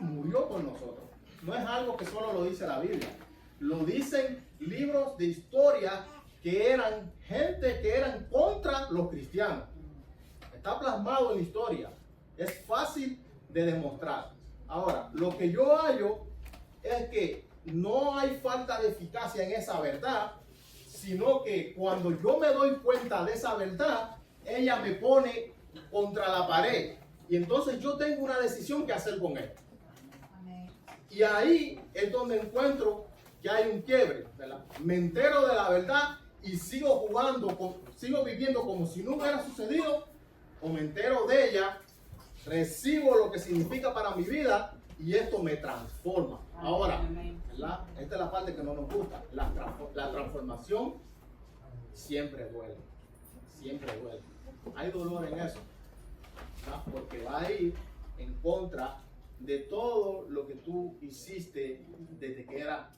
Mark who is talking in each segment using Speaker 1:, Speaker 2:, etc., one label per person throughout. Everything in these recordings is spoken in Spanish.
Speaker 1: murió por nosotros. No es algo que solo lo dice la Biblia. Lo dicen libros de historia que eran gente que eran contra los cristianos. Está plasmado en la historia. Es fácil de demostrar. Ahora, lo que yo hallo es que no hay falta de eficacia en esa verdad, sino que cuando yo me doy cuenta de esa verdad, ella me pone contra la pared. Y entonces yo tengo una decisión que hacer con él. Y ahí es donde encuentro que hay un quiebre, ¿verdad? Me entero de la verdad y sigo sigo viviendo como si no hubiera sucedido, o me entero de ella, recibo lo que significa para mi vida y esto me transforma. Ahora, ¿verdad? Esta es la parte que no nos gusta. La transformación siempre duele. Siempre duele. Hay dolor en eso, ¿verdad? Porque va a ir en contra de todo lo que tú hiciste desde que era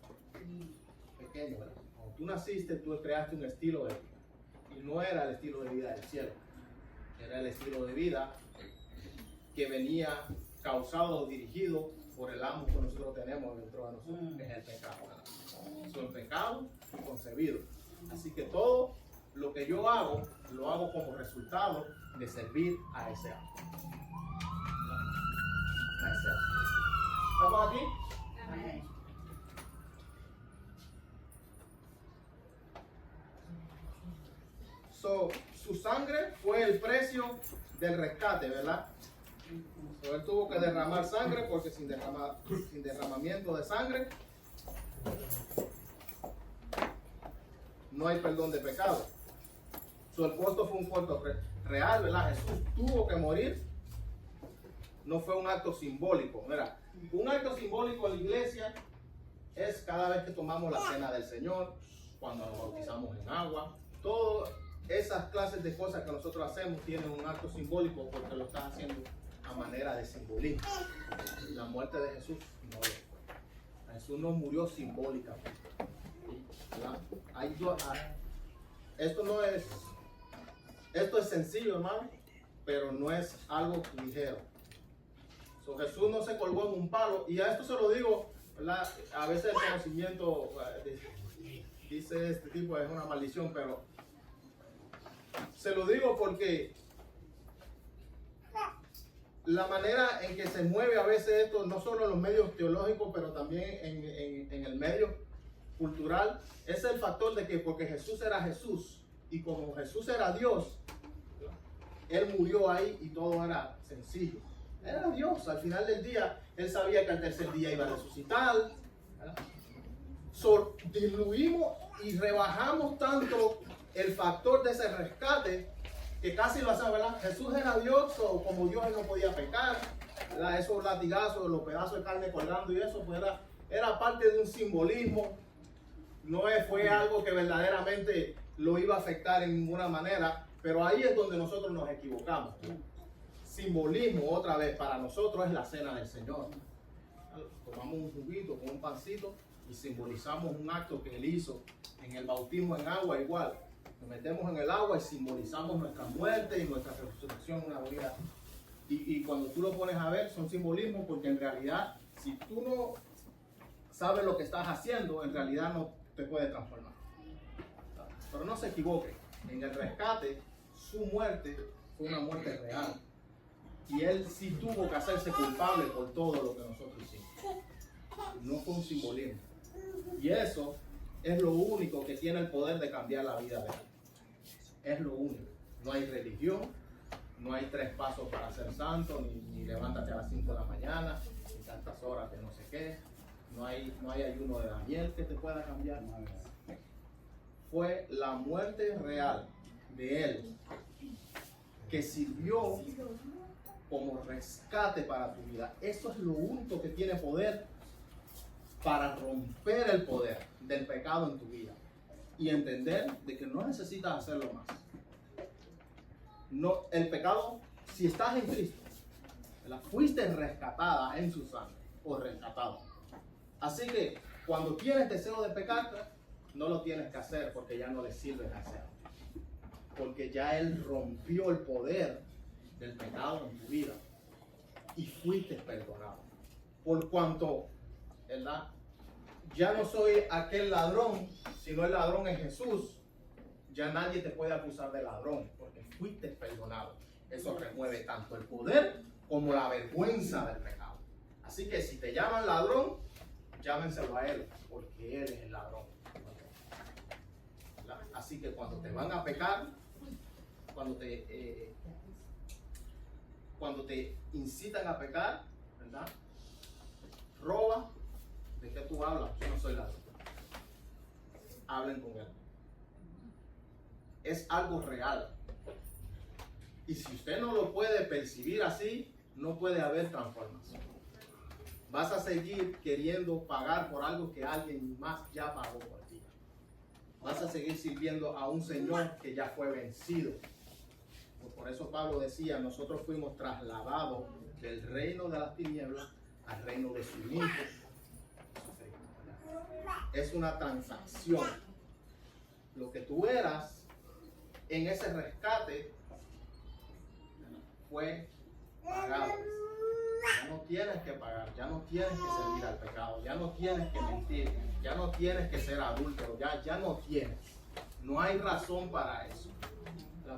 Speaker 1: pequeño, ¿verdad? Cuando tú naciste, tú creaste un estilo de vida. Y no era el estilo de vida del cielo. Era el estilo de vida que venía causado o dirigido por el amo que nosotros tenemos dentro de nosotros, que es el pecado, ¿verdad? Son pecados concebidos. Así que todo lo que yo hago, lo hago como resultado de servir a ese amo. ¿Estamos aquí?
Speaker 2: Amén.
Speaker 1: Su sangre fue el precio del rescate, ¿verdad? Él tuvo que derramar sangre porque sin derramamiento de sangre no hay perdón de pecado. El costo fue un costo real, ¿verdad? Jesús tuvo que morir. No fue un acto simbólico. Mira, un acto simbólico en la iglesia es cada vez que tomamos la cena del Señor, cuando nos bautizamos en agua. Todas esas clases de cosas que nosotros hacemos tienen un acto simbólico porque lo estás haciendo a manera de simbolismo. La muerte de Jesús no lo fue. Jesús no murió simbólicamente. Esto es sencillo, hermano, pero no es algo ligero. Jesús no se colgó en un palo, y a esto se lo digo, ¿verdad? A veces el conocimiento dice este tipo es una maldición, pero se lo digo porque la manera en que se mueve a veces esto, no solo en los medios teológicos, pero también en el medio cultural, es el factor de que porque Jesús era Jesús, y como Jesús era Dios, Él murió ahí y todo era sencillo. Era Dios, al final del día, Él sabía que al tercer día iba a resucitar. Diluimos y rebajamos tanto el factor de ese rescate que casi lo hacemos, ¿verdad? Jesús era Dios, o como Dios Él no podía pecar, ¿verdad? Esos latigazos, los pedazos de carne colgando y eso, pues era parte de un simbolismo. No fue algo que verdaderamente lo iba a afectar en ninguna manera, pero ahí es donde nosotros nos equivocamos. Simbolismo, otra vez, para nosotros es la cena del Señor. Tomamos un juguito con un pancito y simbolizamos un acto que Él hizo. En el bautismo en agua igual. Nos metemos en el agua y simbolizamos nuestra muerte y nuestra resurrección en una vida. Y cuando tú lo pones a ver, son simbolismos porque en realidad, si tú no sabes lo que estás haciendo, en realidad no te puede transformar. Pero no se equivoquen. En el rescate, su muerte fue una muerte real. Y Él sí tuvo que hacerse culpable por todo lo que nosotros hicimos. No fue un simbolismo. Y eso es lo único que tiene el poder de cambiar la vida de Él. Es lo único. No hay religión, no hay 3 pasos para ser santo, ni levántate a las 5 de la mañana, ni tantas horas de no sé qué. No hay ayuno de Daniel que te pueda cambiar. Fue la muerte real de Él que sirvió como rescate para tu vida. Eso es lo único que tiene poder para romper el poder del pecado en tu vida y entender de que no necesitas hacerlo más. No, el pecado, si estás en Cristo, fuiste rescatada en su sangre o rescatado. Así que cuando tienes deseo de pecar, no lo tienes que hacer porque ya no le sirves hacerlo. Porque ya Él rompió el poder del pecado en tu vida y fuiste perdonado. por cuanto, ¿verdad? Ya no soy aquel ladrón, sino el ladrón es Jesús. Ya nadie te puede acusar de ladrón, porque fuiste perdonado. Eso remueve tanto el poder como la vergüenza del pecado. Así que si te llaman ladrón, llámenselo a él, porque él es el ladrón. Así que cuando te van a pecar, cuando te incitan a pecar, ¿verdad? Roba, ¿de qué tú hablas? Yo no soy ladrón. Hablen con él. Es algo real. Y si usted no lo puede percibir así, no puede haber transformación. Vas a seguir queriendo pagar por algo que alguien más ya pagó por ti. Vas a seguir sirviendo a un Señor que ya fue vencido. Por eso Pablo decía, nosotros fuimos trasladados del reino de las tinieblas al reino de su Hijo. Es una transacción. Lo que tú eras en ese rescate fue pagado. Ya no tienes que pagar, ya no tienes que servir al pecado, ya no tienes que mentir, ya no tienes que ser adúltero, ya no tienes. No hay razón para eso.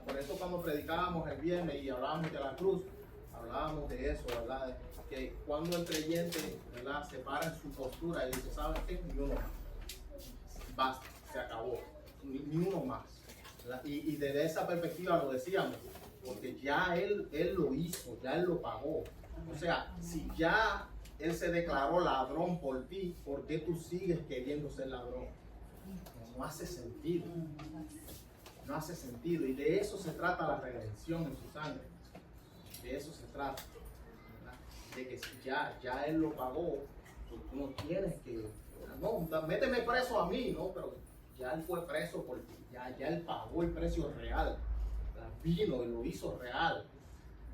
Speaker 1: Por eso cuando predicábamos el viernes y hablábamos de la cruz, hablábamos de eso, ¿verdad? Que cuando el creyente, ¿verdad?, se para en su postura y dice, ¿sabes qué? Ni uno más. Basta, se acabó. Ni uno más. Y desde esa perspectiva lo decíamos, porque ya él lo hizo, ya él lo pagó. O sea, si ya él se declaró ladrón por ti, ¿por qué tú sigues queriendo ser ladrón? No hace sentido. No hace sentido. Y de eso se trata la redención en su sangre. De eso se trata. ¿Verdad? De que si ya él lo pagó, pues tú no tienes que... No, méteme preso a mí, ¿no? Pero ya él fue preso por ti. Ya él pagó el precio real. Vino y lo hizo real.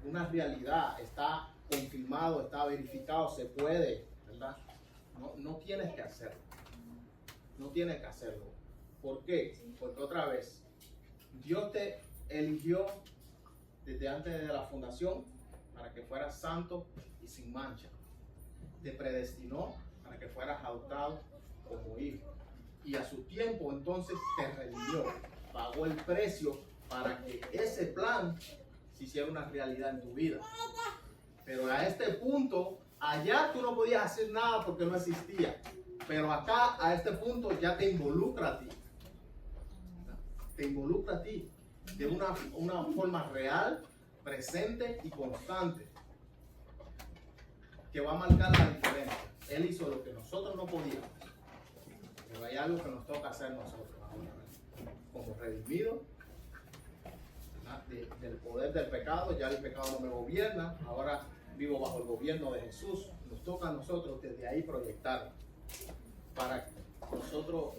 Speaker 1: Una realidad. Está confirmado, está verificado, se puede, ¿verdad? No tienes que hacerlo. No tienes que hacerlo. ¿Por qué? Porque otra vez, Dios te eligió desde antes de la fundación para que fueras santo y sin mancha. Te predestinó para que fueras adoptado como hijo. Y a su tiempo entonces te redimió. Pagó el precio para que ese plan se hiciera una realidad en tu vida. Pero a este punto, allá tú no podías hacer nada porque no existía. Pero acá, a este punto, ya te involucra a ti. Te involucra a ti de una forma real, presente y constante, que va a marcar la diferencia. Él hizo lo que nosotros no podíamos, pero hay algo que nos toca hacer nosotros ahora, como redimidos del poder del pecado. Ya el pecado no me gobierna, ahora vivo bajo el gobierno de Jesús. Nos toca a nosotros desde ahí proyectar para nosotros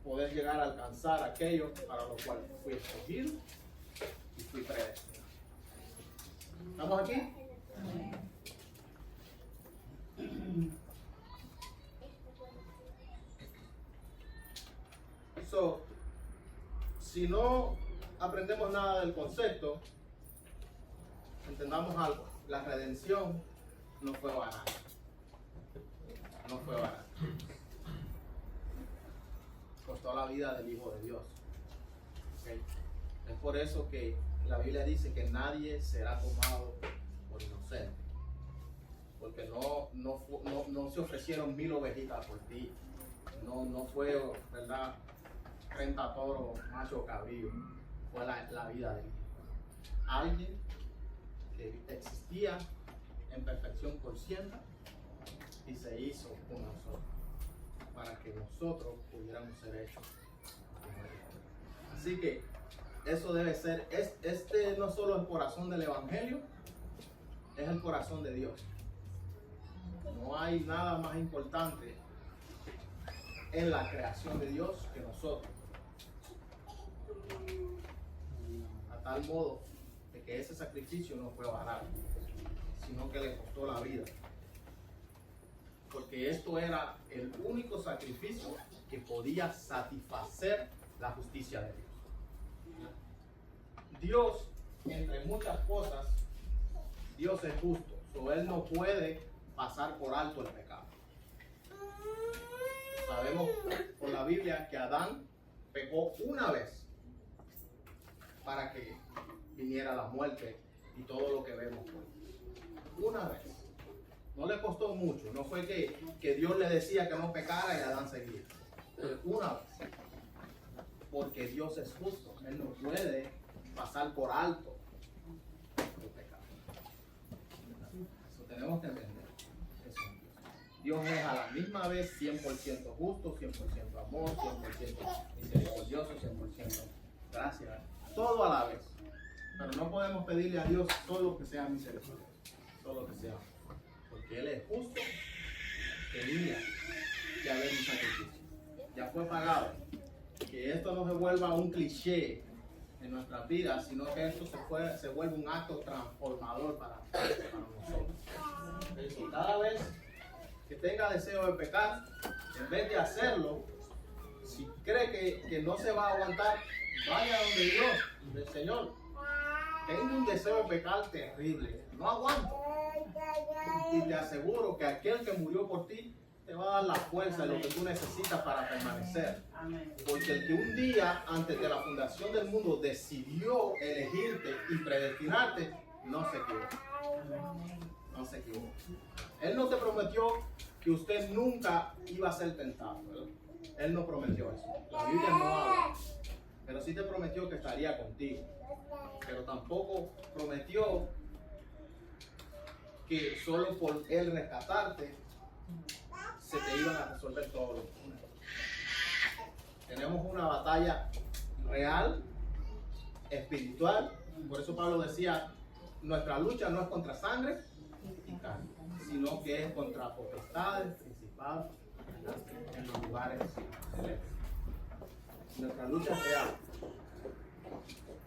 Speaker 1: poder llegar a alcanzar aquello para lo cual fui escogido y fui predestinado. ¿Estamos aquí? Si no aprendemos nada del concepto, entendamos algo. La redención no fue barata. No fue barata. Costó la vida del Hijo de Dios. ¿Okay? Es por eso que la Biblia dice que nadie será tomado por inocente. Porque no se ofrecieron 1000 ovejitas por ti. No fue, ¿verdad?, 30 toros, macho cabrío. Fue la vida de Hijo. Alguien que existía en perfección consciente y se hizo con nosotros, para que nosotros pudiéramos ser hechos. Así que eso debe ser, este no solo es el corazón del Evangelio, es el corazón de Dios. No hay nada más importante en la creación de Dios que nosotros. A tal modo de que ese sacrificio no fue barato, sino que le costó la vida. Porque esto era el único sacrificio que podía satisfacer la justicia de Dios. Dios, entre muchas cosas, Dios es justo. Él no puede pasar por alto el pecado. Sabemos por la Biblia que Adán pecó una vez para que viniera la muerte y todo lo que vemos hoy. Una vez. No le costó mucho. No fue que Dios le decía que no pecara y Adán seguía. Una vez. Porque Dios es justo. Él no puede pasar por alto el pecado. Eso tenemos que entender. Eso es Dios. Dios es a la misma vez 100% justo, 100% amor, 100% misericordioso, 100% gracia. Todo a la vez. Pero no podemos pedirle a Dios solo que sea misericordioso, solo que sea amor. Porque Él es justo, tenía que haber un sacrificio. Ya fue pagado. Que esto no se vuelva un cliché en nuestras vidas, sino que esto se vuelve un acto transformador para nosotros. Entonces, cada vez que tenga deseo de pecar, en vez de hacerlo, si cree que no se va a aguantar, vaya donde Dios, del Señor. Tengo un deseo de pecar terrible, no aguanto. Y te aseguro que aquel que murió por ti te va a dar la fuerza de lo que tú necesitas para permanecer. Porque el que un día, antes de la fundación del mundo, decidió elegirte y predestinarte, no se equivocó. No se equivocó. Él no te prometió que usted nunca iba a ser tentado, ¿verdad? Él no prometió eso. La Biblia no habla. Pero sí te prometió que estaría contigo. Pero tampoco prometió que solo por Él rescatarte se te iban a resolver todos los problemas. Tenemos una batalla real, espiritual. Por eso Pablo decía, nuestra lucha no es contra sangre y carne, sino que es contra potestades, principados en los lugares celestes. Nuestra lucha es real,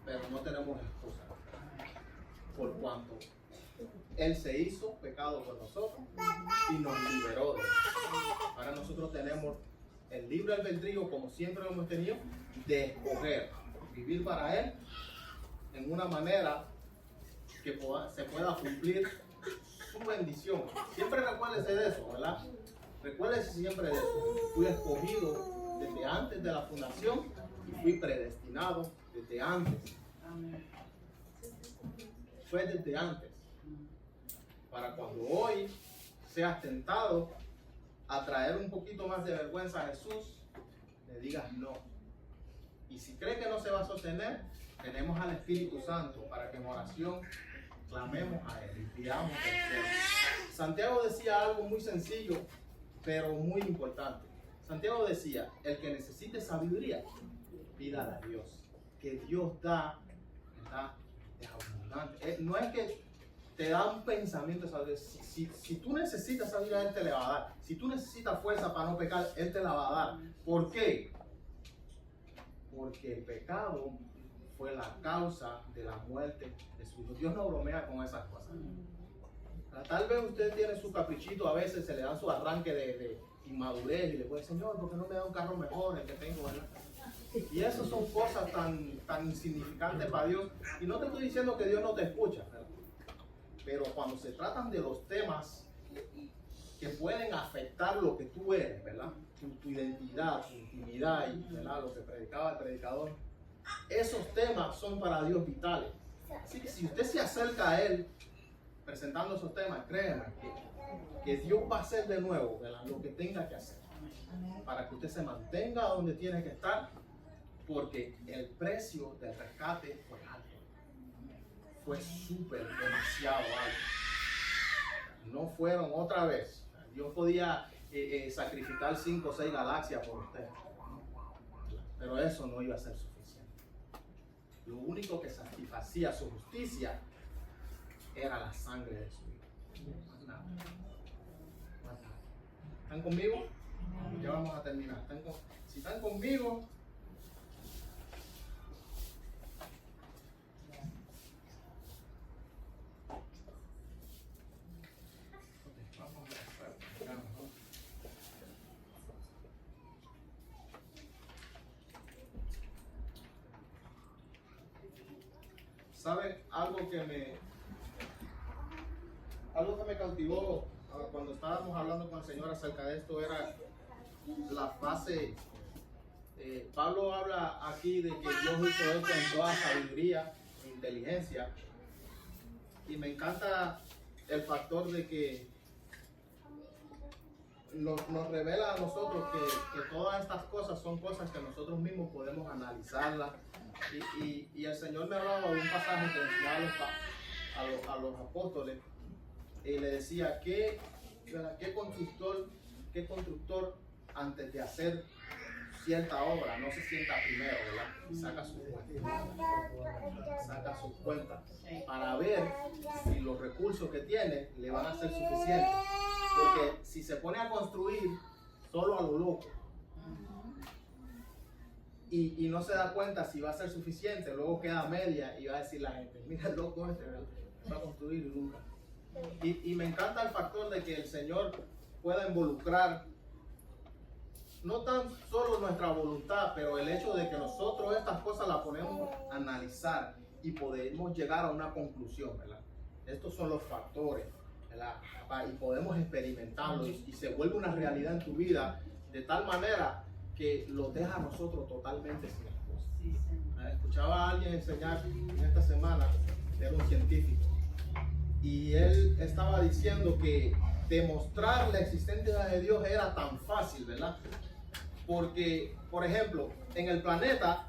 Speaker 1: pero no tenemos excusa, por cuanto Él se hizo pecado por nosotros y nos liberó de él. Ahora nosotros tenemos el libre albedrío, como siempre lo hemos tenido, de escoger vivir para Él en una manera que se pueda cumplir su bendición. Siempre recuérdese de eso, ¿verdad? Recuérdese siempre de eso. Fui escogido desde antes de la fundación y fui predestinado desde antes. Fue desde antes. Para cuando hoy seas tentado a traer un poquito más de vergüenza a Jesús, le digas no. Y si cree que no se va a sostener, tenemos al Espíritu Santo para que en oración clamemos a Él y pidamos el cielo. Santiago decía algo muy sencillo, pero muy importante. Santiago decía, el que necesite sabiduría, pídala a Dios. Que Dios da, ¿verdad? Es abundante. No es que te da un pensamiento de sabiduría. Si tú necesitas sabiduría, Él te la va a dar. Si tú necesitas fuerza para no pecar, Él te la va a dar. ¿Por qué? Porque el pecado fue la causa de la muerte de su hijo. Dios no bromea con esas cosas. Tal vez usted tiene su caprichito, a veces se le da su arranque de inmadurez y le puede decir, Señor, ¿por qué no me da un carro mejor el que tengo? ¿Verdad? Y eso son cosas tan insignificantes para Dios. Y no te estoy diciendo que Dios no te escucha, ¿verdad? Pero cuando se tratan de los temas que pueden afectar lo que tú eres, ¿verdad? Tu identidad, tu intimidad, y, ¿verdad? Lo que predicaba el predicador, esos temas son para Dios vitales. Así que si usted se acerca a Él presentando esos temas, créeme que Dios va a hacer de nuevo, ¿verdad? Lo que tenga que hacer para que usted se mantenga donde tiene que estar, porque el precio del rescate fue alto. Fue súper, demasiado alto. No fueron otra vez. Dios podía sacrificar 5 o 6 galaxias por usted. Pero eso no iba a ser suficiente. Lo único que satisfacía su justicia era la sangre de su hijo. Más nada. Más nada. ¿Están conmigo? Ya vamos a terminar. Si están conmigo, ¿sabe algo que me cautivó cuando cuando estábamos hablando con el Señor acerca de esto era la frase, Pablo habla aquí de que Dios hizo esto en toda sabiduría e inteligencia, y me encanta el factor de que nos revela a nosotros que todas estas cosas son cosas que nosotros mismos podemos analizarlas, y el Señor me hablaba de un pasaje que enseñaba a los apóstoles, y le decía ¿qué constructor antes de hacer cierta obra no se sienta primero, ¿verdad? Y saca sus cuentas para ver si los recursos que tiene le van a ser suficientes, porque si se pone a construir solo a lo loco y no se da cuenta si va a ser suficiente, luego queda media y va a decir la gente, mira el loco este, ¿verdad? Va a construir y nunca. Y me encanta el factor de que el Señor pueda involucrar no tan solo nuestra voluntad, pero el hecho de que nosotros estas cosas las ponemos a analizar y podemos llegar a una conclusión, ¿verdad? Estos son los factores, ¿verdad? Y podemos experimentarlos y se vuelve una realidad en tu vida de tal manera que los deja a nosotros totalmente sin excusa. Escuchaba a alguien enseñar en esta semana, era un científico, y él estaba diciendo que demostrar la existencia de Dios era tan fácil, ¿verdad? Porque, por ejemplo, en el planeta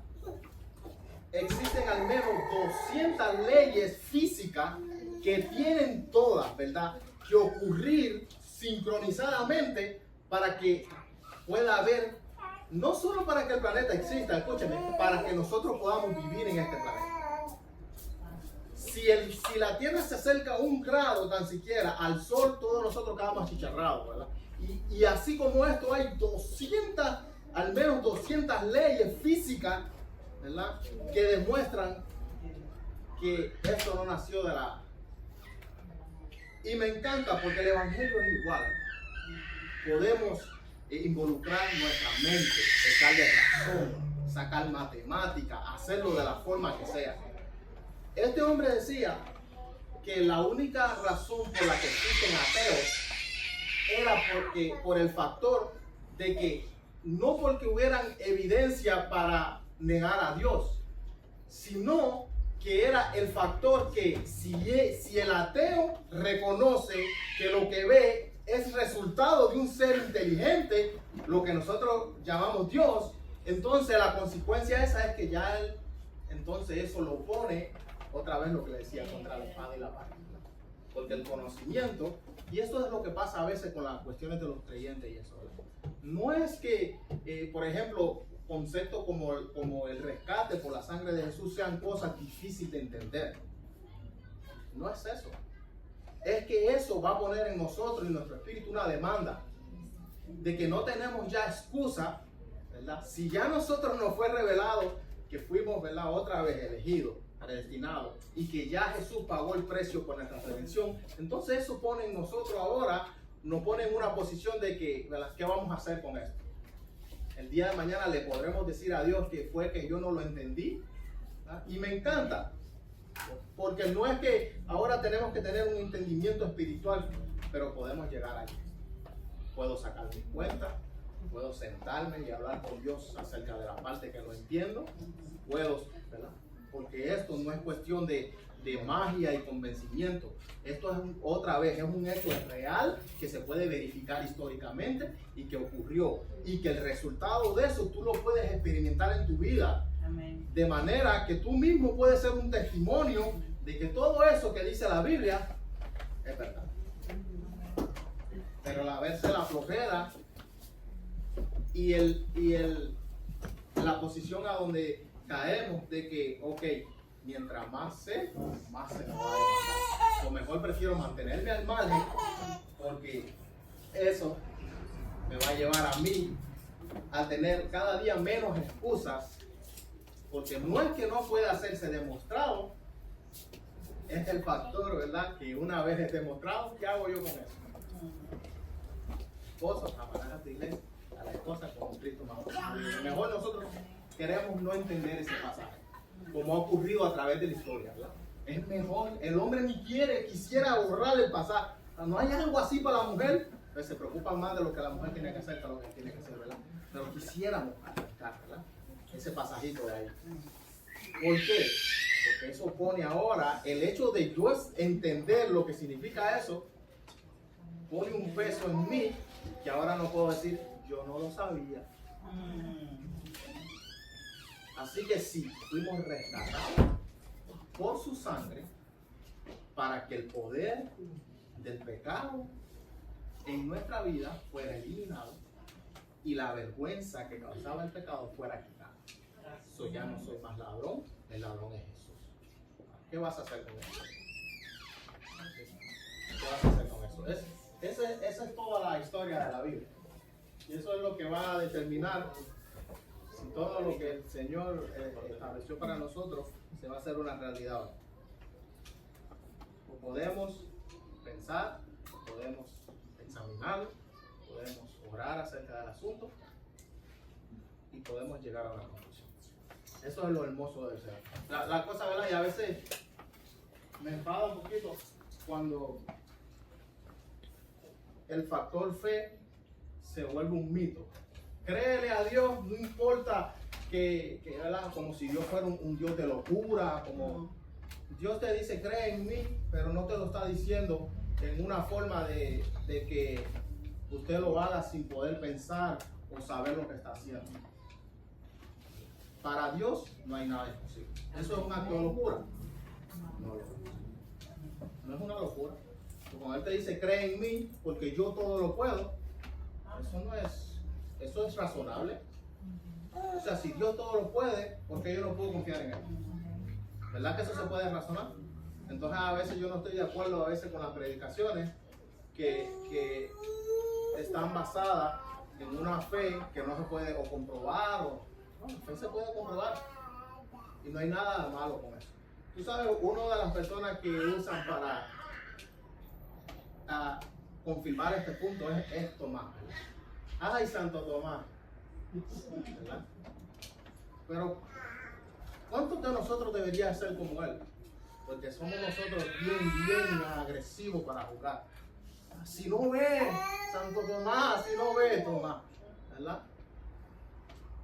Speaker 1: existen al menos 200 leyes físicas que tienen todas, ¿verdad?, que ocurrir sincronizadamente para que pueda haber, no solo para que el planeta exista, escúcheme, para que nosotros podamos vivir en este planeta. Si la Tierra se acerca 1 grado tan siquiera al Sol, todos nosotros quedamos achicharrados, ¿verdad? Y así como esto hay 200, al menos 200 leyes físicas, ¿verdad?, que demuestran que esto no nació de la... Y me encanta porque el Evangelio es igual. Podemos involucrar nuestra mente, sacarle razón, sacar matemática, hacerlo de la forma que sea. Este hombre decía que la única razón por la que existen ateos era por el factor de que no porque hubieran evidencia para negar a Dios, sino que era el factor que si el ateo reconoce que lo que ve es resultado de un ser inteligente, lo que nosotros llamamos Dios, entonces la consecuencia esa es que ya él, entonces eso lo pone otra vez lo que le decía, contra la espada y la pared. Porque el conocimiento, y esto es lo que pasa a veces con las cuestiones de los creyentes y eso, no es que, por ejemplo, conceptos como el rescate por la sangre de Jesús sean cosas difíciles de entender. No es eso. Es que eso va a poner en nosotros y en nuestro espíritu una demanda de que no tenemos ya excusa, ¿verdad? Si ya a nosotros nos fue revelado que fuimos, ¿verdad?, otra vez elegidos, predestinados, y que ya Jesús pagó el precio por nuestra redención, entonces eso pone en nosotros ahora, nos pone en una posición de que, ¿verdad?, ¿qué vamos a hacer con esto? El día de mañana le podremos decir a Dios que fue que yo no lo entendí, ¿verdad? Y me encanta, porque no es que ahora tenemos que tener un entendimiento espiritual, pero podemos llegar allí. Puedo sacar mis cuentas, puedo sentarme y hablar con Dios acerca de la parte que no entiendo, puedo, ¿verdad?, porque esto no es cuestión de magia y convencimiento. Esto es otra vez, es un hecho real que se puede verificar históricamente y que ocurrió. Y que el resultado de eso tú lo puedes experimentar en tu vida. Amén. De manera que tú mismo puedes ser un testimonio de que todo eso que dice la Biblia es verdad. Pero a verse la flojera y la posición a donde caemos de que, ok, mientras más sé, más se me va a demandar. O mejor prefiero mantenerme al margen porque eso me va a llevar a mí a tener cada día menos excusas, porque no es que no pueda hacerse demostrado, es el factor, ¿verdad?, que una vez es demostrado, ¿qué hago yo con eso? Cosas, amarás de iglesia, a las cosas como Cristo mandó. Mejor nosotros queremos no entender ese pasaje, como ha ocurrido a través de la historia, ¿verdad? Es mejor, el hombre ni quisiera borrar el pasaje. No hay algo así para la mujer, pues se preocupan más de lo que la mujer tiene que hacer que lo que tiene que hacer, ¿verdad? Pero quisiéramos arrancar, ¿verdad? Ese pasajito de ahí. ¿Por qué? Porque eso pone ahora, el hecho de yo entender lo que significa eso, pone un peso en mí que ahora no puedo decir, yo no lo sabía. Así que sí, fuimos rescatados por su sangre para que el poder del pecado en nuestra vida fuera eliminado y la vergüenza que causaba el pecado fuera quitada. So ya no soy más ladrón, el ladrón es Jesús. ¿Qué vas a hacer con eso? ¿Qué vas a hacer con eso? Esa es toda la historia de la Biblia. Y eso es lo que va a determinar si todo lo que el Señor estableció para nosotros se va a hacer una realidad. O podemos pensar, podemos examinar, podemos orar acerca del asunto y podemos llegar a una conclusión. Eso es lo hermoso del ser. La cosa, ¿verdad? Y a veces me enfada un poquito cuando el factor fe se vuelve un mito. Créele a Dios, no importa que ¿verdad? Como si Dios fuera un Dios de locura, como Dios te dice cree en mí, pero no te lo está diciendo en una forma de que usted lo haga sin poder pensar o saber lo que está haciendo. Para Dios no hay nada imposible. ¿Eso es un acto de locura? No es una locura. Cuando Él te dice cree en mí porque yo todo lo puedo, eso es razonable. O sea, si Dios todo lo puede, ¿por qué yo no puedo confiar en Él? ¿Verdad que eso se puede razonar? Entonces a veces yo no estoy de acuerdo a veces con las predicaciones que están basadas en una fe que no se puede o comprobar no, la fe se puede comprobar y no hay nada malo con eso. Tú sabes, una de las personas que usan para confirmar este punto es Tomás. Ay, Santo Tomás. ¿Verdad? Pero ¿cuántos de nosotros debería ser como él? Porque somos nosotros bien agresivos para jugar. Si no ve, Santo Tomás, si no ve, Tomás, ¿verdad?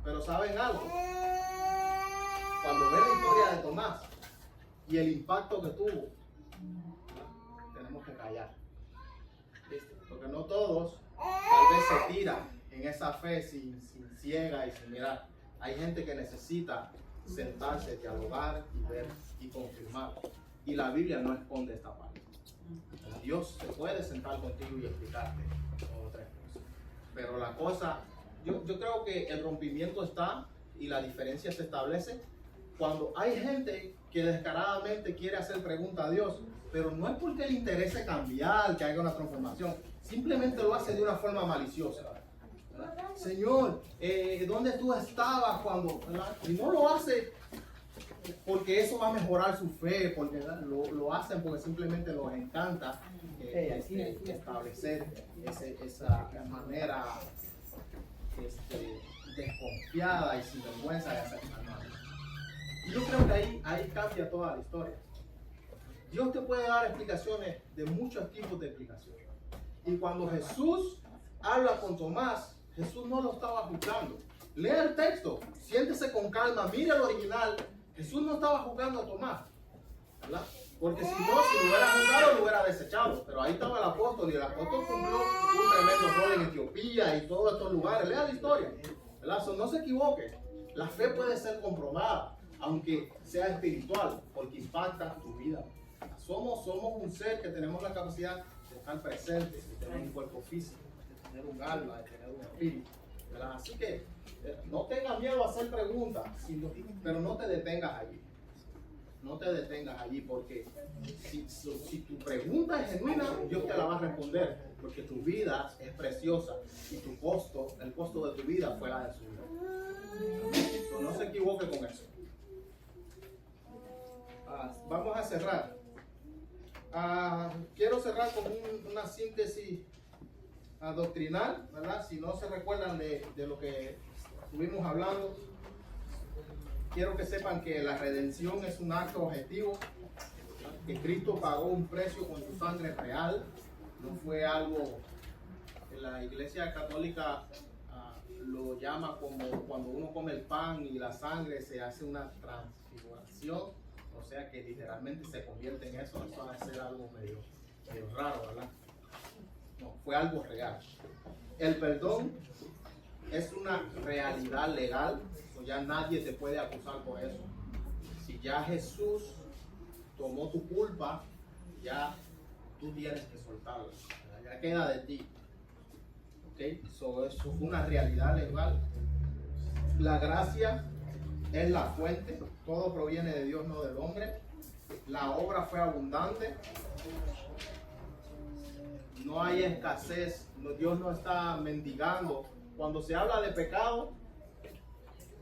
Speaker 1: Pero ¿saben algo? Cuando ven la historia de Tomás y el impacto que tuvo, ¿verdad? Tenemos que callar. ¿Viste? Porque no todos tal vez se tiran en esa fe sin ciega y sin mirar. Hay gente que necesita sentarse, dialogar y ver y confirmar. Y la Biblia no esconde esta parte. Dios se puede sentar contigo y explicarte otras cosas. Pero la cosa, yo creo que el rompimiento está y la diferencia se establece cuando hay gente que descaradamente quiere hacer preguntas a Dios, pero no es porque le interese cambiar, que haya una transformación. Simplemente lo hace de una forma maliciosa. ¿Verdad? Señor, ¿dónde tú estabas cuando? ¿Verdad? Y no lo hace porque eso va a mejorar su fe, porque lo hacen porque simplemente les encanta establecer esa manera desconfiada y sin vergüenza de hacer mal. Y yo creo que ahí cambia toda la historia. Dios te puede dar explicaciones de muchos tipos de explicaciones. Y cuando Jesús habla con Tomás, Jesús no lo estaba juzgando. Lea el texto, siéntese con calma, mire el original. Jesús no estaba juzgando a Tomás, ¿verdad? Porque si no, si lo hubiera juzgado, lo hubiera desechado. Pero ahí estaba el apóstol, y el apóstol cumplió un tremendo rol en Etiopía y todos estos lugares. Lea la historia, ¿verdad? So, no se equivoque. La fe puede ser comprobada, aunque sea espiritual, porque impacta tu vida. Somos un ser que tenemos la capacidad de estar presentes, de tener un cuerpo físico, de tener un alma, de tener un espíritu, ¿verdad? Así que no tengas miedo a hacer preguntas, pero no te detengas allí. No te detengas allí, porque si tu pregunta es genuina, Dios te la va a responder, porque tu vida es preciosa y el costo de tu vida fue la de su vida. No se equivoque con eso. Vamos a cerrar. Quiero cerrar con una síntesis doctrinal, ¿verdad? Si no se recuerdan de lo que estuvimos hablando, quiero que sepan que la redención es un acto objetivo, que Cristo pagó un precio con su sangre real, No fue algo que la Iglesia Católica lo llama como cuando uno come el pan y la sangre se hace una transfiguración, o sea que literalmente se convierte en eso. Eso va a ser algo medio raro, ¿verdad? No, fue algo real. El perdón es una realidad legal, o ya nadie te puede acusar por eso. Si ya Jesús tomó tu culpa, ya tú tienes que soltarla, ya queda de ti. Okay, eso fue una realidad legal. La gracia es la fuente, todo proviene de Dios, no del hombre. La obra fue abundante, no hay escasez, Dios no está mendigando. Cuando se habla de pecado,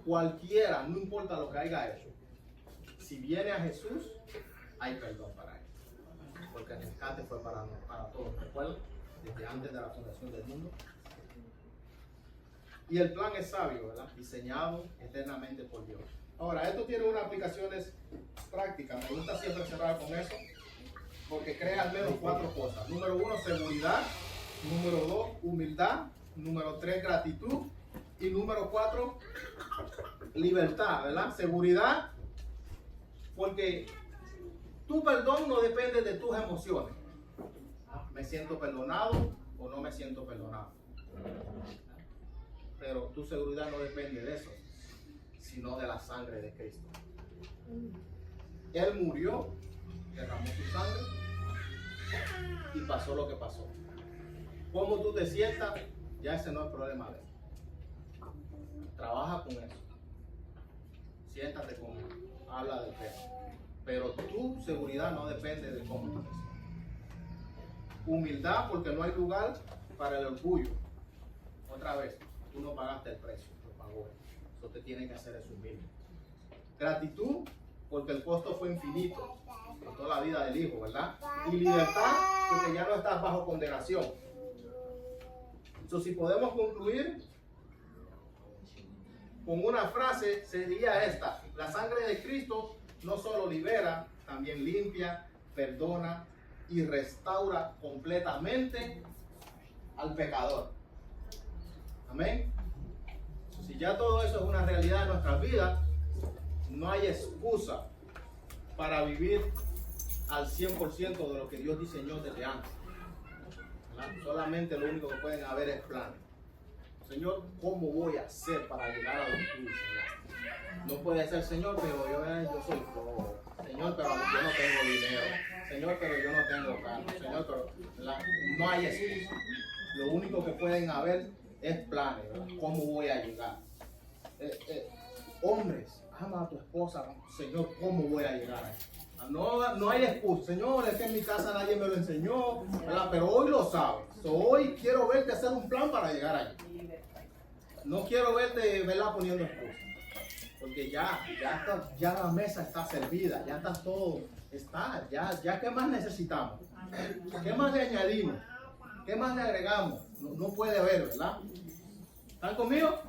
Speaker 1: cualquiera, no importa lo que haya hecho, si viene a Jesús, hay perdón para él, porque el rescate fue para todos, ¿recuerdan? Desde antes de la fundación del mundo. Y el plan es sabio, ¿verdad? Diseñado eternamente por Dios. Ahora, esto tiene unas aplicaciones prácticas. Me gusta siempre cerrar con eso, porque crea al menos 4 cosas. Número 1, seguridad. Número 2, humildad. Número 3, gratitud. Y número 4, libertad, ¿verdad? Seguridad, porque tu perdón no depende de tus emociones. ¿Me siento perdonado o no me siento perdonado? Pero tu seguridad no depende de eso, sino de la sangre de Cristo. Él murió, derramó su sangre y pasó lo que pasó. Cómo tú te sientas, ya ese no es problema de él. Trabaja con eso. Siéntate con él, habla del tema. Pero tu seguridad no depende de cómo tú te sientas. Humildad, porque no hay lugar para el orgullo. Otra vez, tú no pagaste el precio, lo pagó él. Eso te tiene que hacer es humilde. Gratitud, porque el costo fue infinito. Costó la vida del hijo, ¿verdad? Y libertad, porque ya no estás bajo condenación. Entonces, si podemos concluir con una frase, sería esta: la sangre de Cristo no solo libera, también limpia, perdona y restaura completamente al pecador. Amén. Si ya todo eso es una realidad de nuestras vidas, no hay excusa para vivir al 100% de lo que Dios diseñó desde antes. ¿Verdad? Solamente lo único que pueden haber es planes. Señor, ¿cómo voy a hacer para llegar a lo que tú diseñaste? No puede ser, Señor, pero yo soy pobre. Señor, pero yo no tengo dinero. Señor, pero yo no tengo carro. Señor, pero no hay excusa. Lo único que pueden haber es planes, ¿verdad? ¿Cómo voy a llegar? Hombres, ama a tu esposa. Señor, ¿cómo voy a llegar ahí? No hay excusa. Señor, es que en mi casa nadie me lo enseñó, ¿verdad? Pero hoy lo sabes. Hoy quiero verte hacer un plan para llegar allí. No quiero verte, ¿verdad?, poniendo excusas. Porque ya la mesa está servida, ya está todo, ya ¿qué más necesitamos? ¿Qué más le añadimos? ¿Qué más le agregamos? No puede haber, ¿verdad? ¿Están conmigo?